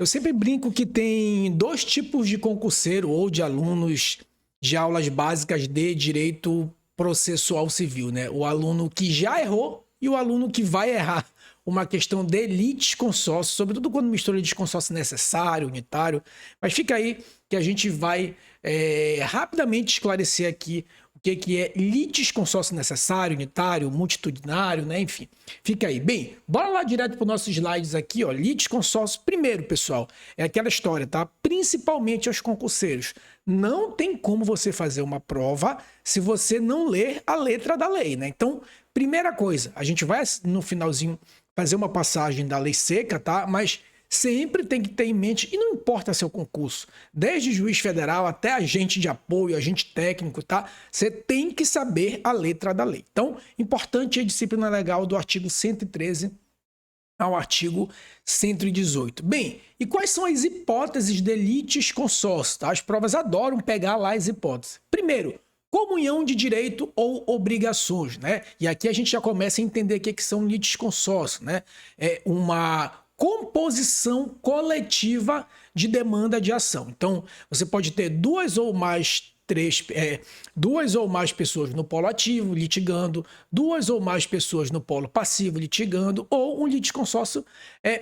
Eu sempre brinco que tem dois tipos de concurseiro ou de alunos de aulas básicas de direito processual civil, né? O aluno que já errou e o aluno que vai errar uma questão de litisconsórcio, sobretudo quando mistura litisconsórcio necessário, unitário. Mas fica aí que a gente vai rapidamente esclarecer aqui o que é litisconsórcio necessário, unitário, multitudinário, né? Enfim, fica aí. Bem, bora lá direto para os nossos slides aqui, ó. Litisconsórcio, primeiro, pessoal, é aquela história, tá? Principalmente aos concurseiros. Não tem como você fazer uma prova se você não ler a letra da lei, né? Então, primeira coisa, a gente vai no finalzinho fazer uma passagem da lei seca, tá? Mas sempre tem que ter em mente, e não importa seu concurso, desde juiz federal até agente de apoio, agente técnico, tá? Você tem que saber a letra da lei. Então, importante é a disciplina legal do artigo 113 ao artigo 118. Bem, e quais são as hipóteses de litisconsórcio, tá? As provas adoram pegar lá as hipóteses. Primeiro, comunhão de direito ou obrigações, né? E aqui a gente já começa a entender o que são litisconsórcio, né? É uma composição coletiva de demanda de ação. Então, você pode ter duas ou mais pessoas no polo ativo litigando, duas ou mais pessoas no polo passivo litigando, ou um litisconsórcio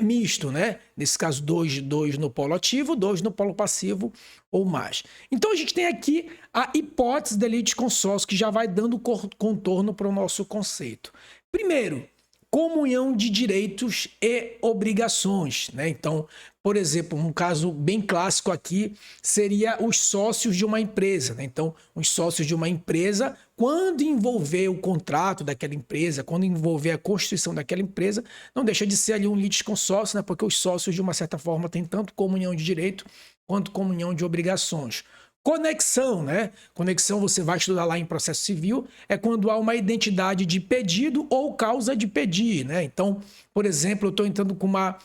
misto, né? Nesse caso, dois no polo ativo, dois no polo passivo ou mais. Então, a gente tem aqui a hipótese de litisconsórcio que já vai dando contorno para o nosso conceito. Primeiro, comunhão de direitos e obrigações, né? Então, por exemplo, um caso bem clássico aqui seria os sócios de uma empresa, né? Então, os sócios de uma empresa, quando envolver o contrato daquela empresa, quando envolver a constituição daquela empresa, não deixa de ser ali um litisconsórcio, né? Porque os sócios, de uma certa forma, têm tanto comunhão de direito quanto comunhão de obrigações. Conexão, né? Conexão você vai estudar lá em processo civil, é quando há uma identidade de pedido ou causa de pedir, né? Então, por exemplo, eu estou entrando com uma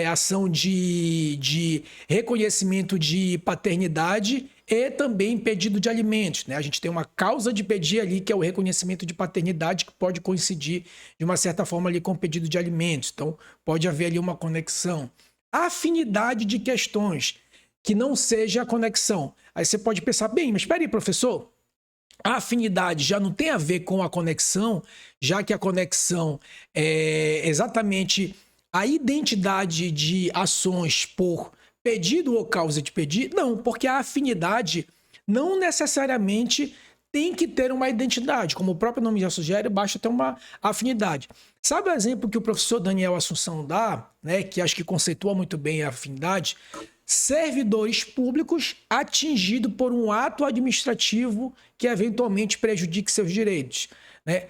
ação de reconhecimento de paternidade e também pedido de alimentos, né? A gente tem uma causa de pedir ali, que é o reconhecimento de paternidade, que pode coincidir de uma certa forma ali com o pedido de alimentos. Então, pode haver ali uma conexão. Afinidade de questões, que não seja a conexão. Aí você pode pensar, bem, mas espera aí, professor, a afinidade já não tem a ver com a conexão, já que a conexão é exatamente a identidade de ações por pedido ou causa de pedido? Não, porque a afinidade não necessariamente tem que ter uma identidade. Como o próprio nome já sugere, basta ter uma afinidade. Sabe o exemplo que o professor Daniel Assunção dá, né, que acho que conceitua muito bem a afinidade? Servidores públicos atingidos por um ato administrativo que eventualmente prejudique seus direitos, né?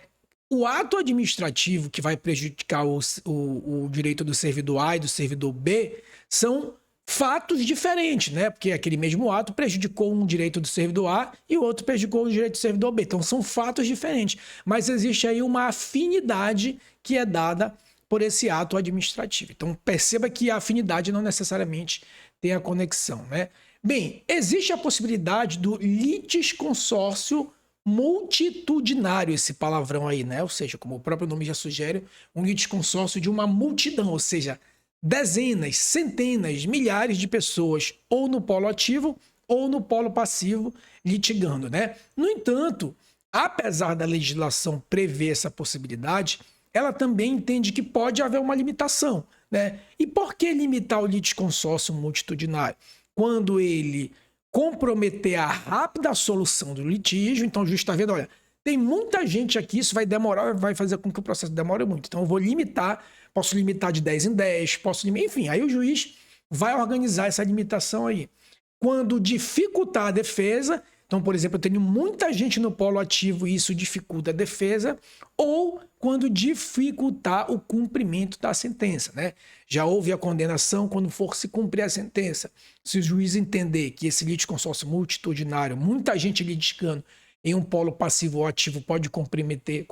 O ato administrativo que vai prejudicar o direito do servidor A e do servidor B são fatos diferentes, né? Porque aquele mesmo ato prejudicou um direito do servidor A e o outro prejudicou o direito do servidor B. Então são fatos diferentes, mas existe aí uma afinidade que é dada por esse ato administrativo. Então perceba que a afinidade não necessariamente tem a conexão, né? Bem, existe a possibilidade do litisconsórcio multitudinário, esse palavrão aí, né? Ou seja, como o próprio nome já sugere, um litisconsórcio de uma multidão, ou seja, dezenas, centenas, milhares de pessoas, ou no polo ativo ou no polo passivo, litigando, né? No entanto, apesar da legislação prever essa possibilidade, ela também entende que pode haver uma limitação, né? E por que limitar o litisconsórcio multitudinário? Quando ele comprometer a rápida solução do litígio, então o juiz está vendo, olha, tem muita gente aqui, isso vai demorar, vai fazer com que o processo demore muito. Então eu vou limitar, posso limitar de 10 em 10, posso limitar, enfim, aí o juiz vai organizar essa limitação aí. Quando dificultar a defesa, então, por exemplo, eu tenho muita gente no polo ativo e isso dificulta a defesa, ou quando dificultar o cumprimento da sentença, né? Já houve a condenação quando for se cumprir a sentença. Se o juiz entender que esse litisconsórcio multitudinário, muita gente litigando em um polo passivo ou ativo pode comprometer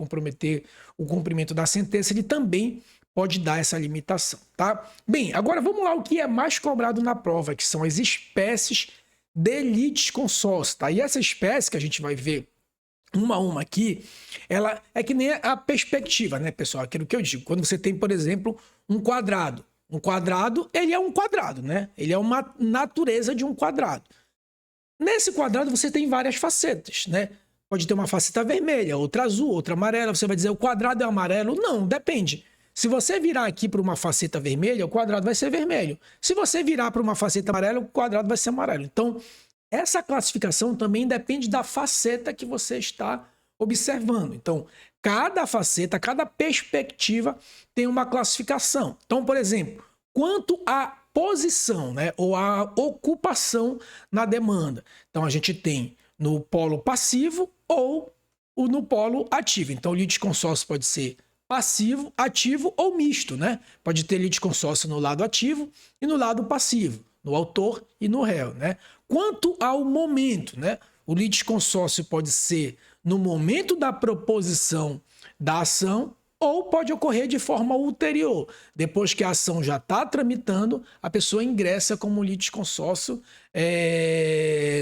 o cumprimento da sentença, ele também pode dar essa limitação, tá? Bem, agora vamos lá o que é mais cobrado na prova, que são as espécies de litisconsórcio, tá? E essa espécie que a gente vai ver uma a uma aqui, ela é que nem a perspectiva, né, pessoal? Aquilo que eu digo. Quando você tem, por exemplo, um quadrado, Um quadrado, ele é um quadrado, né? Ele é uma natureza de um quadrado. Nesse quadrado você tem várias facetas, né? Pode ter uma faceta vermelha, outra azul, outra amarela. Você vai dizer o quadrado é amarelo? Não, depende. Se você virar aqui para uma faceta vermelha, o quadrado vai ser vermelho. Se você virar para uma faceta amarela, o quadrado vai ser amarelo. Então, essa classificação também depende da faceta que você está observando. Então, cada faceta, cada perspectiva tem uma classificação. Então, por exemplo, quanto à posição, né, ou a ocupação na demanda. Então, a gente tem no polo passivo ou no polo ativo. Então, o litisconsórcio pode ser passivo, ativo ou misto, né? Pode ter litisconsórcio no lado ativo e no lado passivo, no autor e no réu, né? Quanto ao momento, né? O litisconsórcio pode ser no momento da proposição da ação ou pode ocorrer de forma ulterior. Depois que a ação já está tramitando, a pessoa ingressa como litisconsórcio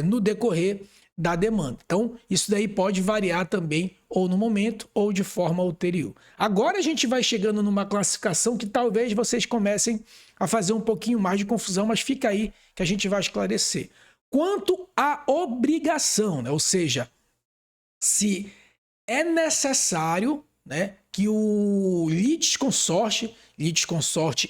no decorrer da demanda. Então, isso daí pode variar também ou no momento ou de forma ulterior. Agora a gente vai chegando numa classificação que talvez vocês comecem a fazer um pouquinho mais de confusão, mas fica aí que a gente vai esclarecer. Quanto à obrigação, né? Ou seja, se é necessário, né, que o litisconsorte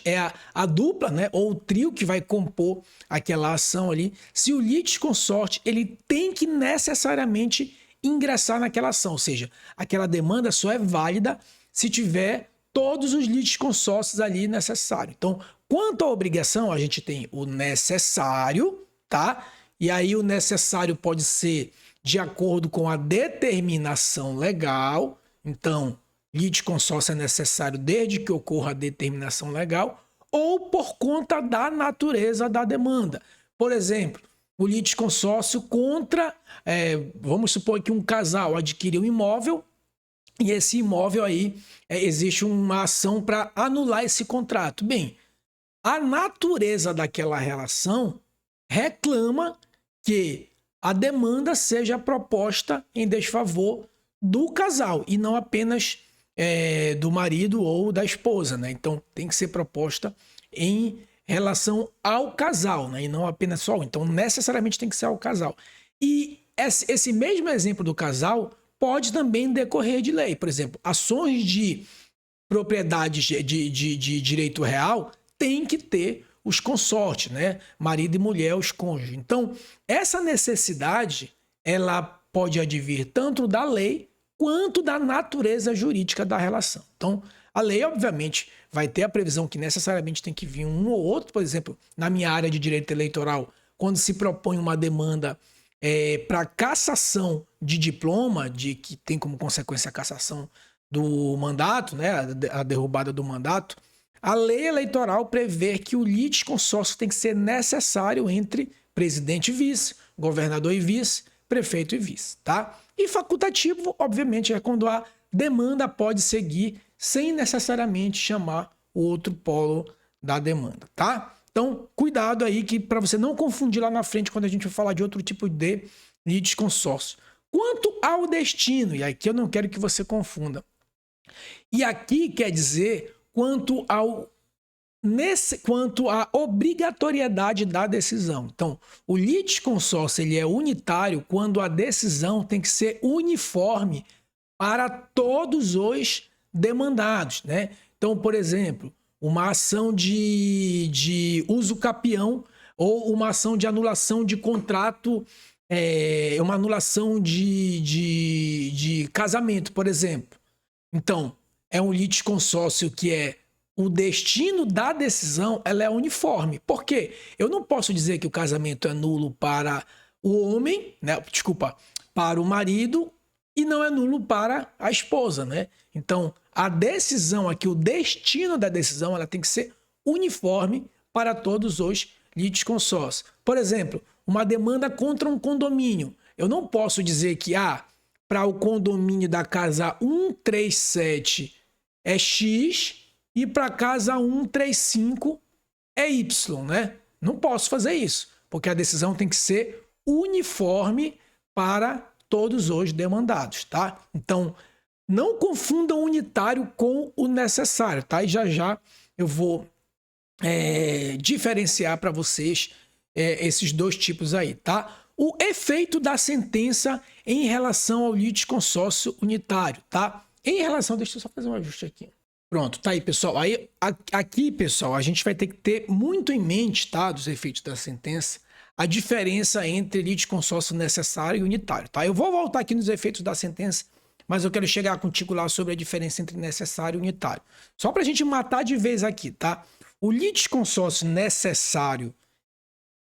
é a dupla, né, ou o trio que vai compor aquela ação ali, se o litisconsorte ele tem que necessariamente ingressar naquela ação, ou seja, aquela demanda só é válida se tiver todos os litisconsórcios ali necessários. Então, quanto à obrigação, a gente tem o necessário, tá? E aí o necessário pode ser de acordo com a determinação legal. Então, litisconsórcio é necessário desde que ocorra a determinação legal ou por conta da natureza da demanda. Por exemplo, o litisconsórcio contra, vamos supor que um casal adquiriu um imóvel e esse imóvel aí, existe uma ação para anular esse contrato. Bem, a natureza daquela relação reclama que a demanda seja proposta em desfavor do casal e não apenas do marido ou da esposa, né? Então tem que ser proposta em relação ao casal, né? E não apenas só. Então necessariamente tem que ser ao casal. E esse mesmo exemplo do casal pode também decorrer de lei. Por exemplo, ações de propriedades de direito real tem que ter os consortes, né? Marido e mulher, os cônjuges. Então, essa necessidade, ela pode advir tanto da lei quanto da natureza jurídica da relação. Então, a lei, obviamente, vai ter a previsão que necessariamente tem que vir um ou outro. Por exemplo, na minha área de direito eleitoral, quando se propõe uma demanda para cassação de diploma, que tem como consequência a cassação do mandato, né? A derrubada do mandato, a lei eleitoral prevê que o litisconsórcio tem que ser necessário entre presidente e vice, governador e vice, prefeito e vice, tá? E facultativo, obviamente, é quando a demanda pode seguir sem necessariamente chamar o outro polo da demanda, tá? Então, cuidado aí que para você não confundir lá na frente quando a gente vai falar de outro tipo de litisconsórcio. Quanto ao destino, e aqui eu não quero que você confunda. E aqui quer dizer quanto à obrigatoriedade da decisão. Então, o litisconsórcio ele é unitário quando a decisão tem que ser uniforme para todos os demandados, né? Então, por exemplo, uma ação de uso capião ou uma ação de anulação de contrato, uma anulação de casamento, por exemplo. Então, é um litisconsórcio que o destino da decisão ela é uniforme. Por quê? Eu não posso dizer que o casamento é nulo para o homem, né? Desculpa, para o marido e não é nulo para a esposa, né? Então, a decisão aqui, o destino da decisão, ela tem que ser uniforme para todos os litisconsórcios. Por exemplo, uma demanda contra um condomínio. Eu não posso dizer que para o condomínio da casa 137 é X e para a casa 135 é Y, né? Não posso fazer isso, porque a decisão tem que ser uniforme para todos os demandados, tá? Então, não confunda o unitário com o necessário, tá? E já eu vou diferenciar para vocês esses dois tipos aí, tá? O efeito da sentença em relação ao litisconsórcio unitário, tá? Em relação, deixa eu só fazer um ajuste aqui. Pronto, tá aí, pessoal. Aí, aqui, pessoal, a gente vai ter que ter muito em mente, tá, dos efeitos da sentença, a diferença entre litisconsórcio necessário e unitário, tá? Eu vou voltar aqui nos efeitos da sentença, mas eu quero chegar contigo lá sobre a diferença entre necessário e unitário. Só para a gente matar de vez aqui, tá? O litisconsórcio necessário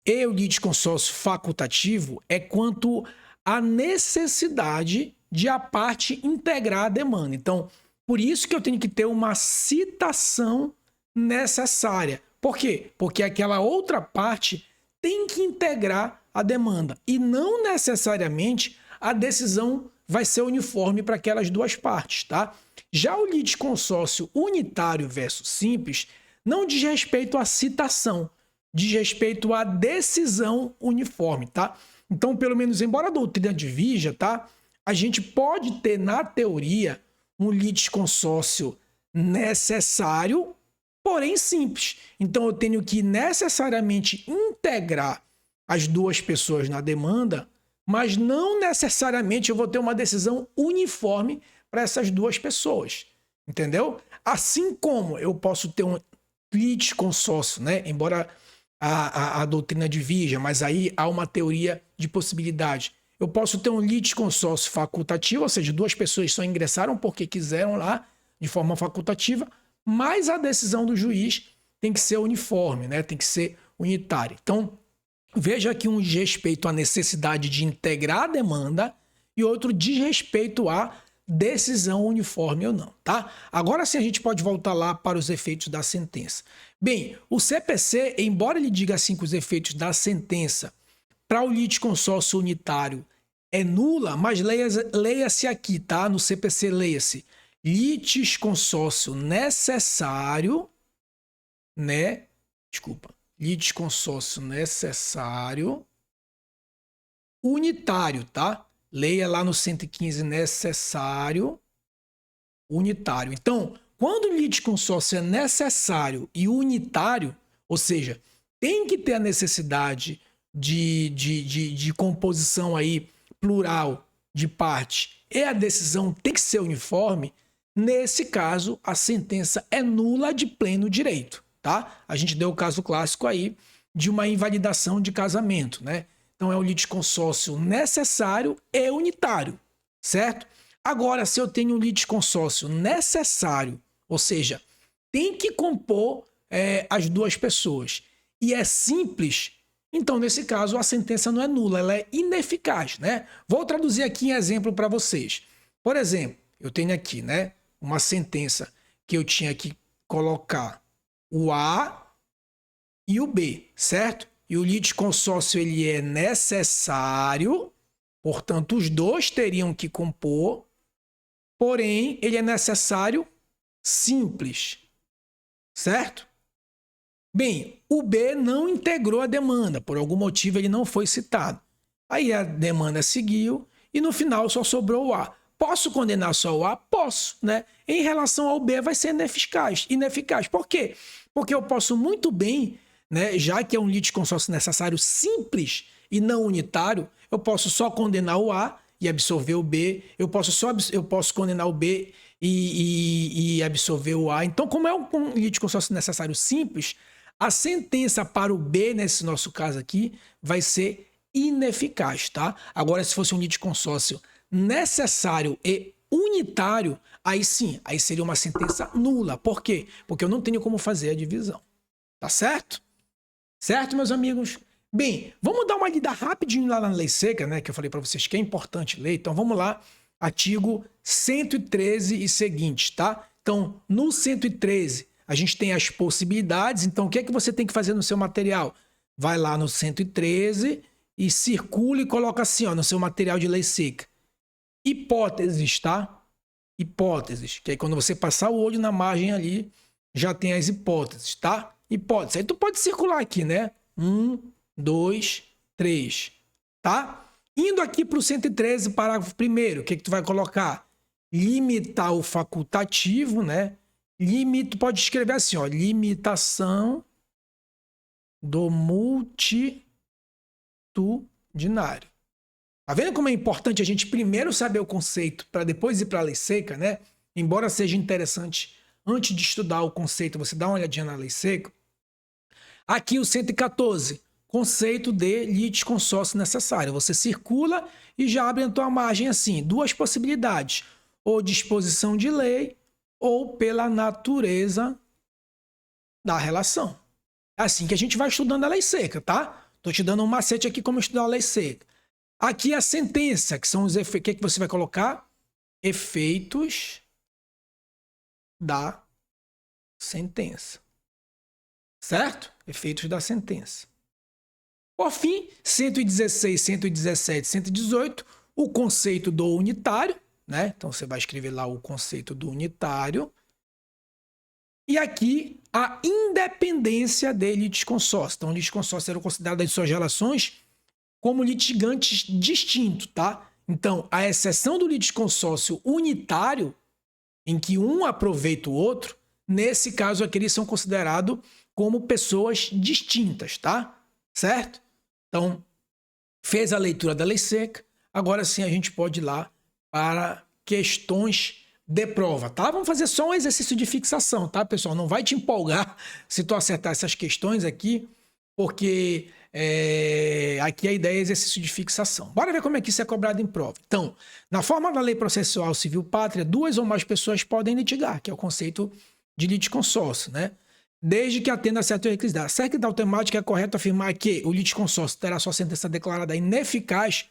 e o litisconsórcio facultativo é quanto à necessidade de a parte integrar a demanda. Então, por isso que eu tenho que ter uma citação necessária. Por quê? Porque aquela outra parte tem que integrar a demanda e não necessariamente a decisão vai ser uniforme para aquelas duas partes, tá? Já o litisconsórcio unitário versus simples não diz respeito à citação, diz respeito à decisão uniforme, tá? Então, pelo menos, embora a doutrina divija, tá? A gente pode ter, na teoria, um litisconsórcio necessário, porém simples. Então, eu tenho que necessariamente integrar as duas pessoas na demanda, mas não necessariamente eu vou ter uma decisão uniforme para essas duas pessoas, entendeu? Assim como eu posso ter um litisconsórcio, né? Embora a doutrina divija, mas aí há uma teoria de possibilidade. Eu posso ter um litisconsórcio facultativo, ou seja, duas pessoas só ingressaram porque quiseram lá, de forma facultativa, mas a decisão do juiz tem que ser uniforme, né? Tem que ser unitária. Então, veja que um diz respeito à necessidade de integrar a demanda e outro diz respeito à decisão uniforme ou não, tá? Agora sim a gente pode voltar lá para os efeitos da sentença. Bem, o CPC, embora ele diga assim que os efeitos da sentença para o litisconsórcio unitário é nula, mas leia-se aqui, tá? No CPC leia-se litisconsórcio necessário, né? Desculpa. Litisconsórcio necessário unitário, tá? Leia lá no 115 necessário unitário. Então, quando o litisconsórcio é necessário e unitário, ou seja, tem que ter a necessidade de composição aí plural de parte e a decisão tem que ser uniforme, nesse caso, a sentença é nula de pleno direito, tá? A gente deu o caso clássico aí de uma invalidação de casamento, né? Então, é um litisconsórcio necessário e unitário, certo? Agora, se eu tenho um litisconsórcio necessário, ou seja, tem que compor as duas pessoas, e é simples, então, nesse caso, a sentença não é nula, ela é ineficaz, né? Vou traduzir aqui em exemplo para vocês. Por exemplo, eu tenho aqui, né, uma sentença que eu tinha que colocar o A e o B, certo? E o litisconsórcio ele é necessário, portanto, os dois teriam que compor, porém, ele é necessário simples, certo? Bem, o B não integrou a demanda, por algum motivo ele não foi citado. Aí a demanda seguiu e no final só sobrou o A. Posso condenar só o A? Posso, né? Em relação ao B vai ser ineficaz. Por quê? Porque eu posso muito bem, né, já que é um litisconsórcio necessário simples e não unitário, eu posso só condenar o A e absolver o B, eu posso condenar o B e absolver o A. Então, como é um litisconsórcio necessário simples, a sentença para o B, nesse nosso caso aqui, vai ser ineficaz, tá? Agora, se fosse um litisconsórcio necessário e unitário, aí sim, aí seria uma sentença nula. Por quê? Porque eu não tenho como fazer a divisão. Tá certo? Certo, meus amigos? Bem, vamos dar uma lida rapidinho lá na lei seca, né? Que eu falei para vocês que é importante ler. Então, vamos lá. Artigo 113 e seguintes, tá? Então, no 113, a gente tem as possibilidades. Então, o que é que você tem que fazer no seu material? Vai lá no 113 e circula e coloca assim, ó, no seu material de lei seca. Hipóteses, tá? Hipóteses. Que aí quando você passar o olho na margem ali, já tem as hipóteses, tá? Hipótese. Aí tu pode circular aqui, né? 1, 2, 3, tá? Indo aqui para o 113, parágrafo 1º, o que tu vai colocar? Limitar o facultativo, né? Tu pode escrever assim, ó, limitação do multitudinário. Tá vendo como é importante a gente primeiro saber o conceito para depois ir para a lei seca, né? Embora seja interessante, antes de estudar o conceito, você dá uma olhadinha na lei seca. Aqui o 114, conceito de litisconsórcio necessário. Você circula e já abre a tua margem assim, duas possibilidades, ou disposição de lei ou pela natureza da relação. É assim que a gente vai estudando a lei seca, tá? Tô te dando um macete aqui como estudar a lei seca. Aqui a sentença, que são os efeitos. O que você vai colocar? Efeitos da sentença. Certo? Efeitos da sentença. Por fim, 116, 117, 118, o conceito do unitário, né? Então você vai escrever lá o conceito do unitário. E aqui a independência de litisconsórcio. Então, litisconsórcio eram considerados em suas relações como litigantes distintos, tá? Então, a exceção do litisconsórcio unitário, em que um aproveita o outro, nesse caso aqui eles são considerados como pessoas distintas, tá? Certo? Então, fez a leitura da lei seca, agora sim a gente pode ir lá para questões de prova, tá? Vamos fazer só um exercício de fixação, tá, pessoal? Não vai te empolgar se tu acertar essas questões aqui, porque aqui a ideia é exercício de fixação. Bora ver como é que isso é cobrado em prova. Então, na forma da lei processual civil pátria, duas ou mais pessoas podem litigar, que é o conceito de litisconsórcio, né? Desde que atenda a certos requisitos. A certa automática é correto afirmar que o litisconsórcio terá sua sentença declarada ineficaz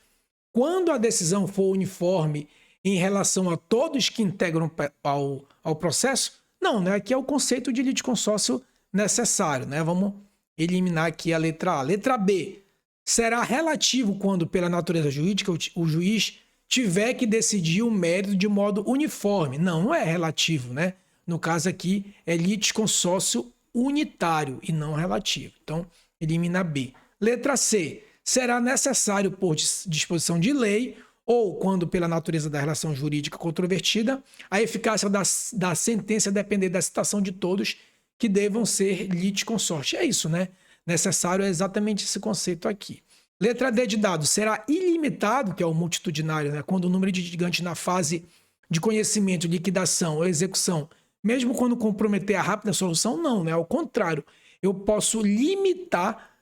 quando a decisão for uniforme em relação a todos que integram ao processo? Não, né? Aqui é o conceito de litisconsórcio necessário, né? Vamos eliminar aqui a letra A. Letra B. Será relativo quando, pela natureza jurídica, o juiz tiver que decidir o mérito de modo uniforme. Não, não é relativo, né? No caso aqui, é litisconsórcio unitário e não relativo. Então, elimina B. Letra C. Será necessário, por disposição de lei, ou quando, pela natureza da relação jurídica controvertida, a eficácia da sentença depender da citação de todos que devam ser litisconsortes. É isso, né? Necessário é exatamente esse conceito aqui. Letra D de dado. Será ilimitado, que é o multitudinário, né? Quando o número de litigantes na fase de conhecimento, liquidação ou execução, mesmo quando comprometer a rápida solução, não, né? Ao contrário, eu posso limitar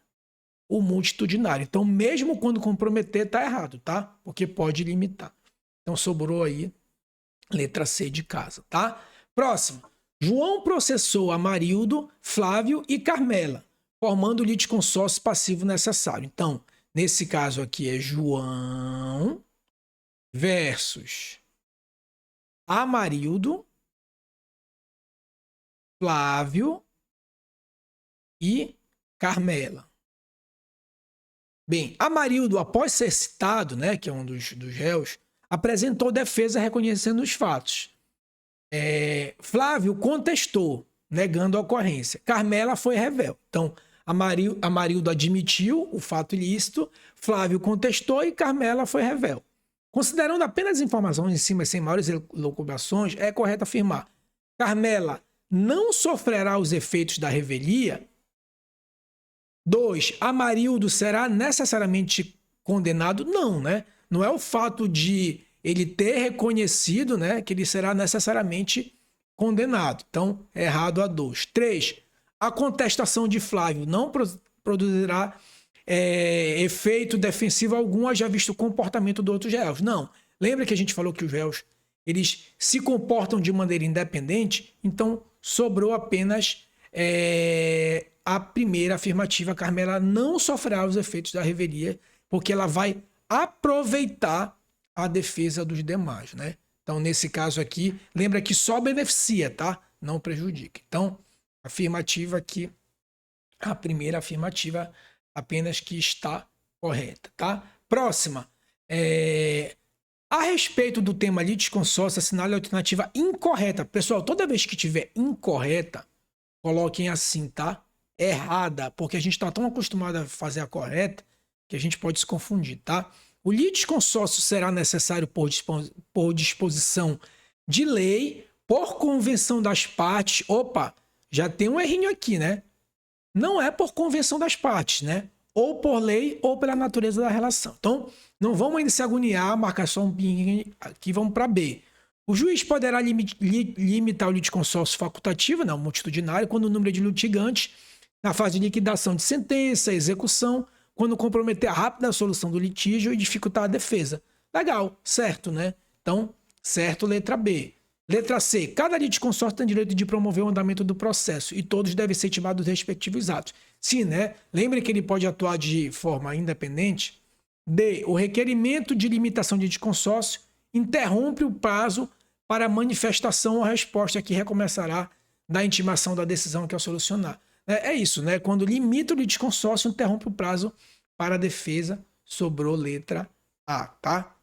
o multitudinário. Então, mesmo quando comprometer, tá errado, tá? Porque pode limitar. Então, sobrou aí letra C de casa, tá? Próximo. João processou Amarildo, Flávio e Carmela, formando o litisconsórcio passivo necessário. Então, nesse caso aqui é João versus Amarildo, Flávio e Carmela. Bem, Amarildo, após ser citado, né, que é um dos réus, apresentou defesa reconhecendo os fatos. Flávio contestou, negando a ocorrência. Carmela foi réu. Então, Amarildo admitiu o fato ilícito, Flávio contestou e Carmela foi réu. Considerando apenas informações em cima sem maiores elucubrações, é correto afirmar: Carmela não sofrerá os efeitos da revelia. 2. Amarildo será necessariamente condenado? Não, né? Não é o fato de ele ter reconhecido, né, que ele será necessariamente condenado. Então, é errado a 2. 3. A contestação de Flávio não produzirá efeito defensivo algum, haja visto o comportamento dos outros réus. Não. Lembra que a gente falou que os réus eles se comportam de maneira independente? Então, sobrou apenas a primeira afirmativa. Carmela não sofrerá os efeitos da revelia, porque ela vai aproveitar a defesa dos demais, né? Então, nesse caso aqui, lembra que só beneficia, tá? Não prejudica. Então, afirmativa aqui, a primeira afirmativa apenas que está correta, tá? Próxima. A respeito do tema litisconsórcio, assinale a alternativa incorreta. Pessoal, toda vez que tiver incorreta, coloquem assim, tá? Errada, porque a gente está tão acostumado a fazer a correta que a gente pode se confundir, tá? O litisconsórcio será necessário por disposição de lei, por convenção das partes. Opa, já tem um errinho aqui, né? não é por convenção das partes, né? Ou por lei ou pela natureza da relação. Então, não vamos ainda se agoniar, marcar só um pinguim aqui, vamos para B. O juiz poderá limitar o litisconsórcio facultativo, não, multitudinário, quando o número de litigantes na fase de liquidação de sentença, execução, quando comprometer a rápida solução do litígio e dificultar a defesa. Legal, certo, né? Então, certo, letra B. Letra C. Cada litisconsórcio tem direito de promover o andamento do processo e todos devem ser intimados dos respectivos atos. Sim, né? Lembre que ele pode atuar de forma independente. D. O requerimento de limitação de litisconsórcio interrompe o prazo para manifestação ou resposta que recomeçará da intimação da decisão que é solucionar. É isso, né? Quando limita o litisconsórcio, interrompe o prazo para a defesa, sobrou letra A, tá?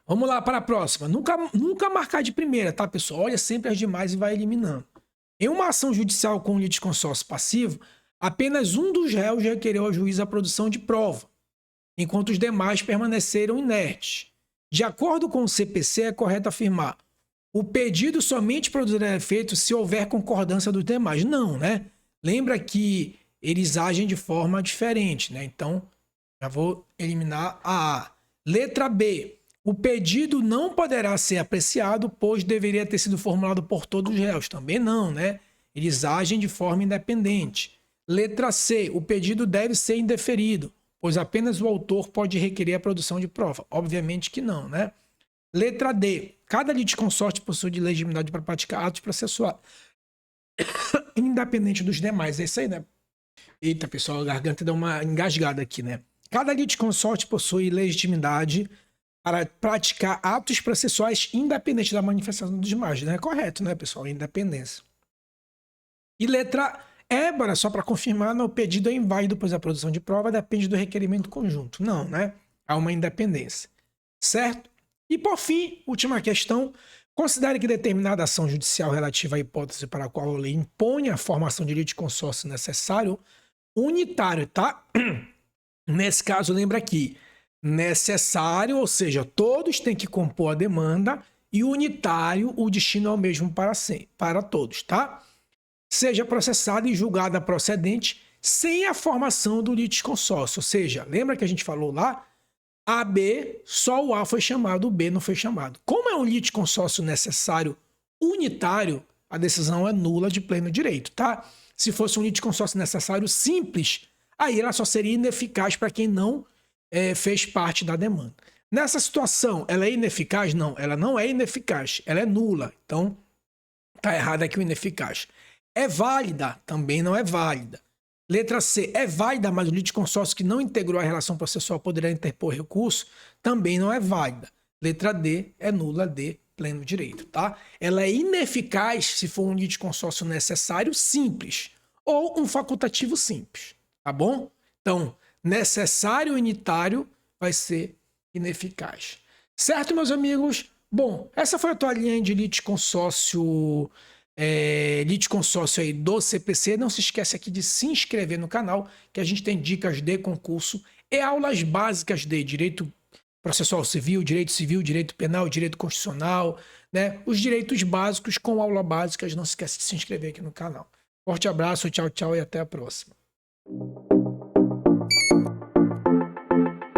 Vamos lá para a próxima. Nunca marcar de primeira, tá, pessoal? Olha sempre as demais e vai eliminando. Em uma ação judicial com litisconsórcio passivo, apenas um dos réus requereu ao juiz a produção de prova, enquanto os demais permaneceram inertes. De acordo com o CPC, é correto afirmar: o pedido somente produzirá efeito se houver concordância dos demais. Não, né? Lembra que eles agem de forma diferente, né? Então, já vou eliminar a A. Letra B. O pedido não poderá ser apreciado, pois deveria ter sido formulado por todos os réus. Também não, né? Eles agem de forma independente. Letra C. O pedido deve ser indeferido, pois apenas o autor pode requerer a produção de prova. Obviamente que não, né? Letra D. Cada litisconsórcio possui de legitimidade para praticar atos processuais, independente dos demais. É isso aí, né? Eita, pessoal, a garganta deu uma engasgada aqui, né? Cada litisconsórcio possui legitimidade para praticar atos processuais independente da manifestação dos demais, né? Correto, né, pessoal? Independência. E letra E, bora, só para confirmar, no pedido é inválido, pois a produção de prova depende do requerimento conjunto. Não, né? Há uma independência. Certo? E por fim, última questão. Considere que determinada ação judicial relativa à hipótese para a qual a lei impõe a formação de litisconsórcio necessário unitário, tá? Nesse caso, lembra aqui, necessário, ou seja, todos têm que compor a demanda, e unitário, o destino é o mesmo para todos, tá? Seja processada e julgada procedente sem a formação do litisconsórcio. Ou seja, lembra que a gente falou lá? A, B, só o A foi chamado, o B não foi chamado. Como é um litisconsórcio necessário unitário, a decisão é nula de pleno direito, tá? Se fosse um litisconsórcio necessário simples, aí ela só seria ineficaz para quem não fez parte da demanda. Nessa situação, ela é ineficaz? Não, ela não é ineficaz, ela é nula. Então, tá errado aqui o ineficaz. É válida? Também não é válida. Letra C, é válida, mas o litisconsórcio que não integrou a relação processual poderá interpor recurso? Também não é válida. Letra D, é nula, D, pleno direito, tá? Ela é ineficaz se for um litisconsórcio necessário simples ou um facultativo simples, tá bom? Então, necessário unitário vai ser ineficaz. Certo, meus amigos? Bom, essa foi a tua linha de litisconsórcio aí do CPC. Não se esquece aqui de se inscrever no canal, que a gente tem dicas de concurso e aulas básicas de direito processual civil, direito penal, direito constitucional, né? Os direitos básicos com aula básicas. Não se esquece de se inscrever aqui no canal. Forte abraço, tchau, tchau e até a próxima.